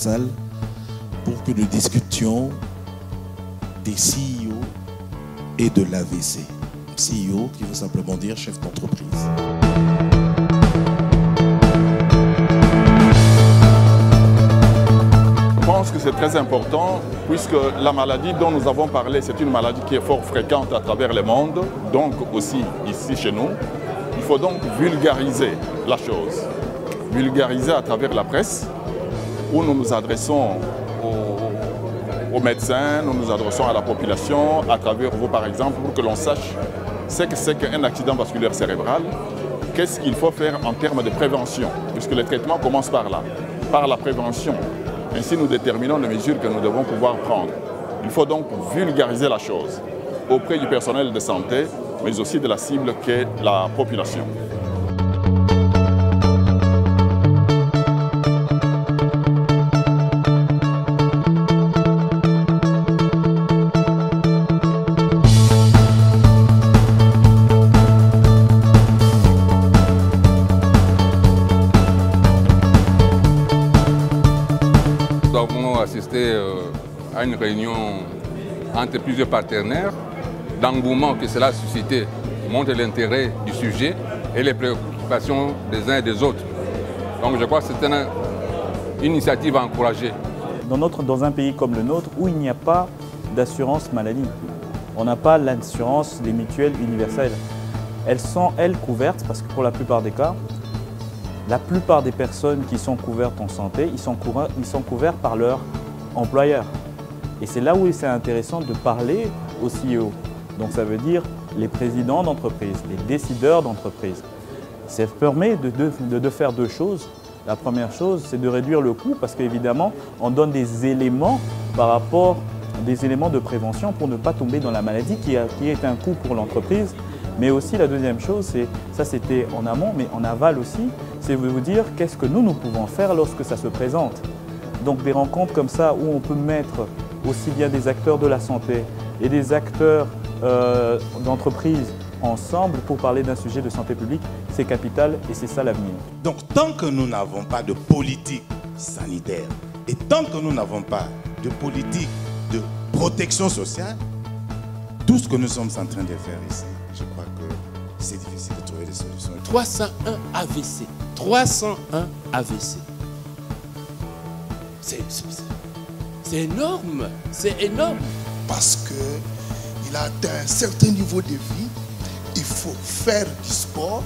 salle pour que nous discutions des CEO et de l'AVC. CEO qui veut simplement dire chef d'entreprise. Je pense que c'est très important puisque la maladie dont nous avons parlé, c'est une maladie qui est fort fréquente à travers le monde, donc aussi ici chez nous. Il faut donc vulgariser la chose, vulgariser à travers la presse où nous nous adressons aux médecins, nous nous adressons à la population, à travers vous par exemple, pour que l'on sache ce que c'est qu'un accident vasculaire cérébral, qu'est-ce qu'il faut faire en termes de prévention, puisque le traitement commence par là, par la prévention. Ainsi, nous déterminons les mesures que nous devons pouvoir prendre. Il faut donc vulgariser la chose auprès du personnel de santé, mais aussi de la cible qu'est la population. Nous avons assisté à une réunion entre plusieurs partenaires. L'engouement que cela a suscité montre l'intérêt du sujet et les préoccupations des uns et des autres. Donc je crois que c'est une initiative à encourager. Dans un pays comme le nôtre où il n'y a pas d'assurance maladie, on n'a pas l'assurance, les mutuelles universelles. Elles sont, elles, couvertes parce que pour la plupart des cas, la plupart des personnes qui sont couvertes en santé, ils sont couverts par leur employeur. Et c'est là où c'est intéressant de parler aux CEO. Donc ça veut dire les présidents d'entreprise, les décideurs d'entreprise. Ça permet de faire deux choses. La première chose, c'est de réduire le coût parce qu'évidemment, on donne des éléments par rapport des éléments de prévention pour ne pas tomber dans la maladie qui est un coût pour l'entreprise. Mais aussi la deuxième chose, ça c'était en amont, mais en aval aussi, c'est de vous dire qu'est-ce que nous pouvons faire lorsque ça se présente. Donc des rencontres comme ça où on peut mettre aussi bien des acteurs de la santé et des acteurs d'entreprise ensemble pour parler d'un sujet de santé publique, c'est capital et c'est ça l'avenir. Donc tant que nous n'avons pas de politique sanitaire et tant que nous n'avons pas de politique de protection sociale, tout ce que nous sommes en train de faire ici, je crois que c'est difficile de trouver des solutions. 301 AVC. 301 AVC. C'est énorme. C'est énorme. Parce qu'il a atteint un certain niveau de vie, il faut faire du sport,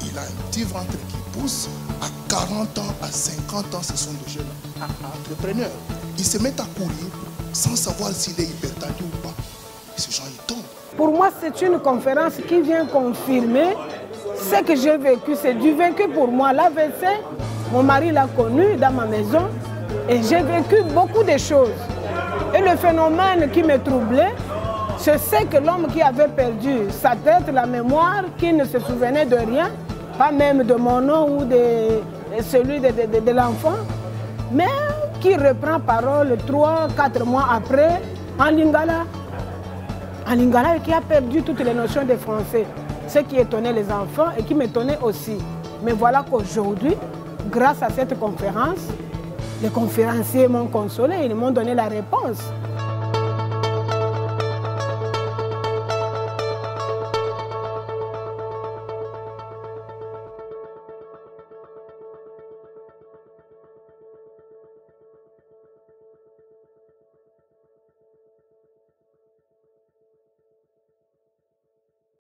il a un petit ventre qui pousse, à 40 ans, à 50 ans, ce sont des jeunes entrepreneurs. Ils se mettent à courir sans savoir s'il est hypertendu ou pas. Et ces gens, ils tombent. Pour moi, c'est une conférence qui vient confirmer ce que j'ai vécu. C'est du vécu pour moi. L'AVC, mon mari l'a connu dans ma maison et j'ai vécu beaucoup de choses. Et le phénomène qui me troublait, c'est que l'homme qui avait perdu sa tête, la mémoire, qui ne se souvenait de rien, pas même de mon nom ou de celui de l'enfant, mais qui reprend parole 3-4 mois après en lingala. En lingala, et qui a perdu toutes les notions de français. Ce qui étonnait les enfants et qui m'étonnait aussi. Mais voilà qu'aujourd'hui, grâce à cette conférence, les conférenciers m'ont consolé, ils m'ont donné la réponse.